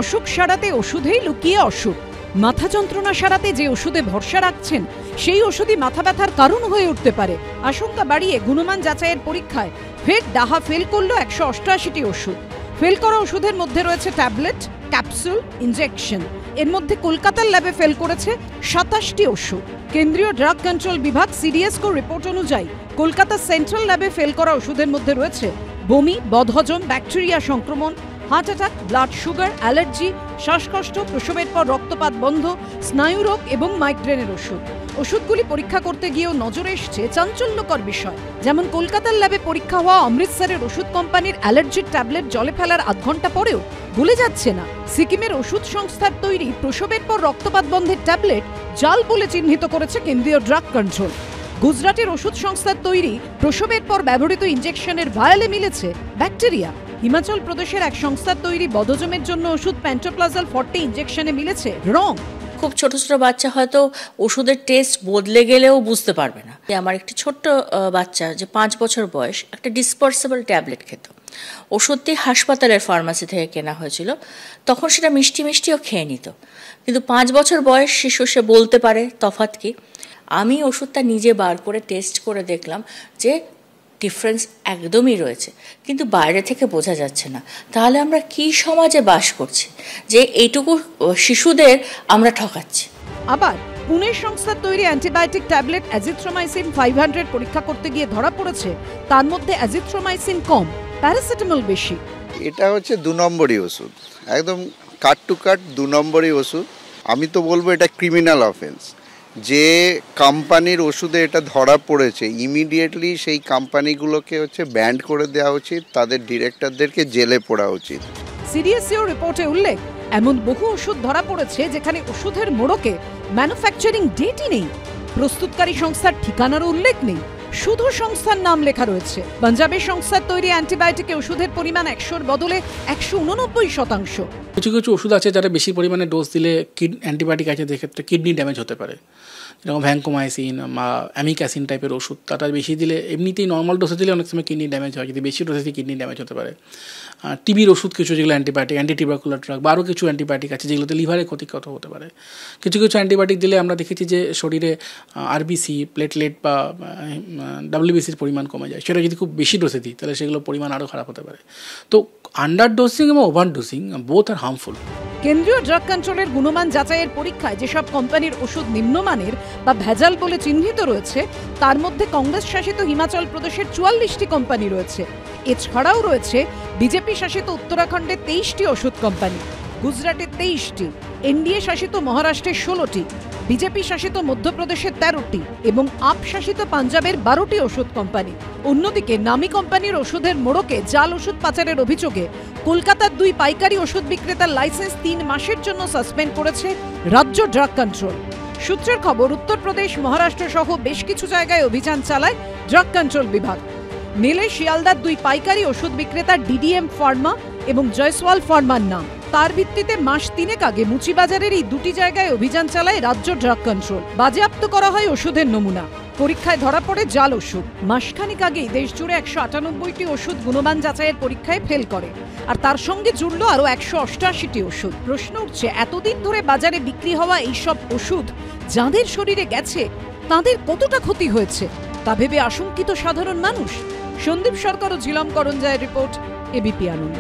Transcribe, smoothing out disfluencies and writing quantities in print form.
অসুখ সারাতে ওষুধেই লুকিয়ে অসুখ। মাথা যন্ত্রণা সারাতে যে ওষুধে ভরসা রাখছেন সেই ওষুধই মাথা ব্যথার কারণ হয়ে উঠতে পারে। আশঙ্কা বাড়িয়ে গুণমান যাচাইয়ের পরীক্ষায় ফের ডাহা ফেল করল 188টি ওষুধ। ফেল করা ওষুধের মধ্যে রয়েছে ট্যাবলেট, ক্যাপসুল, ইনজেকশন। এর মধ্যে কলকাতার ল্যাবে ফেল করেছে 27টি ওষুধ। কেন্দ্রীয় ড্রাগ কন্ট্রোল বিভাগ সিডিএসকো রিপোর্ট অনুযায়ী কলকাতা সেন্ট্রাল ল্যাবে ফেল করা ওষুধের মধ্যে রয়েছে বমি, বদহজম, ব্যাকটেরিয়া সংক্রমণ, heart attack, blood sugar, allergy, শ্বাসকষ্ট, প্রসবের পর রক্তপাত বন্ধ, স্নায়ুরোগ এবং মাইগ্রেনের ওষুধ। ওষুধগুলি পরীক্ষা করতে গিয়েও নজরে এসছে চাঞ্চল্যকর বিষয়। যেমন কলকাতার ল্যাবে পরীক্ষা হওয়া অমৃতসরের ওষুধ কোম্পানির অ্যালার্জির ট্যাবলেট জলে ফেলার আধ ঘন্টা পরেও গলে যাচ্ছে না। সিকিমের ওষুধ সংস্থার তৈরি প্রসবের পর রক্তপাত বন্ধের ট্যাবলেট জাল বলে চিহ্নিত করেছে কেন্দ্রীয় ড্রাগ কন্ট্রোল। গুজরাটের ওষুধ সংস্থার তৈরি প্রসবের পর ব্যবহৃত ইনজেকশনের ভায়ালে মিলেছে ব্যাকটেরিয়া। হিমাচল প্রদেশের এক সংস্থার তৈরি বদহজমের জন্য ওষুধ প্যান্টোপ্লাজল 40 ইনজেকশনে মিলেছে রং। খুব ছোট ছোট বাচ্চা হয়তো ওষুধের টেস্ট বদলে গেলেও বুঝতে পারবে না। আমার একটি ছোট্ট বাচ্চা যে 5 বছর বয়স একটা ডিসপার্সেবল ট্যাবলেট খেত। ওষুধটি হাসপাতালের ফার্মাসি থেকে কেনা হয়েছিল, তখন সেটা মিষ্টি মিষ্টিও খেয়ে নিত। কিন্তু 5 বছর বয়স শিশু, সে বলতে পারে তফাৎ কি। আমি ওষুধটা নিজে বার করে টেস্ট করে দেখলাম যে ডিফারেন্স একদমই রয়েছে, কিন্তু বাইরে থেকে বোঝা যাচ্ছে না। তাহলে আমরা কি সমাজে বাস করছি যে এইটুকু শিশুদের আমরা ঠকাচ্ছি। আবার পুনের সংস্থার তৈরি অ্যান্টিবায়োটিক ট্যাবলেট অ্যাজিথ্রোমাইসিন 500 পরীক্ষা করতে গিয়ে ধরা পড়েছে তার মধ্যে অ্যাজিথ্রোমাইসিন কম, প্যারাসিটামল বেশি। এটা হচ্ছে 2 নম্বরই ওষুধ, একদম কাট টু কাট 2 নম্বরই ওষুধ। আমি তো বলবো এটা ক্রিমিনাল অফেন্স। যে কোম্পানির ওষুধে এটা ধরা পড়েছে ইমিডিয়েটলি সেই কোম্পানিগুলোকে ব্যান্ড করে দেওয়া উচিত, তাদের ডিরেক্টরদেরকে জেলে পোড়া উচিত। সিডিএসইও রিপোর্টে উল্লেখ, এমন বহু ওষুধ ধরা পড়েছে যেখানে ওষুধের মোড়কে ম্যানুফ্যাকচারিং ডেটই নেই, প্রস্তুতকারী সংস্থার ঠিকানারও উল্লেখ নেই, শুধু সংস্থার নাম লেখা রয়েছে। পাঞ্জাবের সংস্থার তৈরি অ্যান্টিবায়োটিকে ওষুধের পরিমাণ 100-র বদলে 189%। কিছু কিছু ওষুধ আছে যারা বেশি পরিমাণে ডোজ দিলে অ্যান্টিবায়োটিক আছে যেক্ষেত্রে কিডনি ড্যামেজ হতে পারে, যেরকম ভ্যাঙ্কোমাইসিন বা অ্যামিকাসিন টাইপের ওষুধ। তাটা বেশি দিলে, এমনিতেই নর্মাল ডোজে দিলে অনেক সময় কিডনি ড্যামেজ হয়, যদি বেশি ডোজে কিডনি ড্যামেজ হতে পারে। টিবির ওষুধ কিছু যেগুলো অ্যান্টিবায়োটিক, অ্যান্টিটিউবারকুলার ড্রাগ বা আরও কিছু অ্যান্টিবায়োটিক আছে যেগুলোতে লিভারে ক্ষতিকর হতে পারে। কিছু কিছু অ্যান্টিবায়োটিক দিলে আমরা দেখেছি যে শরীরে আরবিসি, প্লেটলেট বা ডাব্লিউবিসির পরিমাণ কমে যায়। সেটা যদি খুব বেশি ডোজে দিই তাহলে সেগুলো পরিমাণ আরও খারাপ হতে পারে। তো আন্ডার ডোজিং এবং ওভার ডোজিং বোথ আর হার্মফুল। কেন্দ্রীয় ড্রাগ কন্ট্রোলের গুণমান যাচাইয়ের পরীক্ষায় যেসব কোম্পানির ওষুধ নিম্নমানের বা ভেজাল বলে চিহ্নিত রয়েছে তার মধ্যে কংগ্রেস শাসিত হিমাচল প্রদেশের 44টি কোম্পানি রয়েছে। এছাড়াও রয়েছে বিজেপি শাসিত উত্তরাখণ্ডের 23টি ওষুধ কোম্পানি, গুজরাটের 23টি, এনডিএ শাসিত মহারাষ্ট্রের 16টি, বিজেপি শাসিত মধ্যপ্রদেশের 13টি এবং আপ শাসিত পাঞ্জাবের 12টি ওষুধ কোম্পানি। অন্যদিকে নামী কোম্পানির ওষুধের মোড়কে জাল ওষুধ পাচারের অভিযোগে কলকাতার 2 পাইকারি ওষুধ বিক্রেতার লাইসেন্স 3 মাসের জন্য সাসপেন্ড করেছে রাজ্য ড্রাগ কন্ট্রোল। সূত্রের খবর, উত্তরপ্রদেশ, মহারাষ্ট্র সহ বেশ কিছু জায়গায় অভিযান চালায় ড্রাগ কন্ট্রোল বিভাগ। মেলে শিয়ালদার 2 পাইকারি ওষুধ বিক্রেতা ডিডিএম ফার্মা এবং জয়সওয়াল ফার্মার নাম। তার ভিত্তিতে মাস 3 আগে মুচিবাজারের এই 2টি জায়গায় অভিযান চালায় রাজ্য ড্রাগ কন্ট্রোল। বাজেয়াপ্ত করা হয় ওষুধের নমুনা। পরীক্ষায় ধরা পড়ে জাল ওষুধ। মাসখানিক আগেই দেশজুড়ে 198টি ওষুধ গুণমান যাচাইয়ের পরীক্ষায় ফেল করে, আর তার সঙ্গে জুড়ল আরও 188টি ওষুধ। প্রশ্ন উঠছে, এতদিন ধরে বাজারে বিক্রি হওয়া এইসব ওষুধ যাদের শরীরে গেছে তাদের কতটা ক্ষতি হয়েছে তা ভেবে আশঙ্কিত সাধারণ মানুষ। সন্দীপ সরকার ও ঝিলম করঞ্জায়ের রিপোর্ট, এবিপি আনন্দ।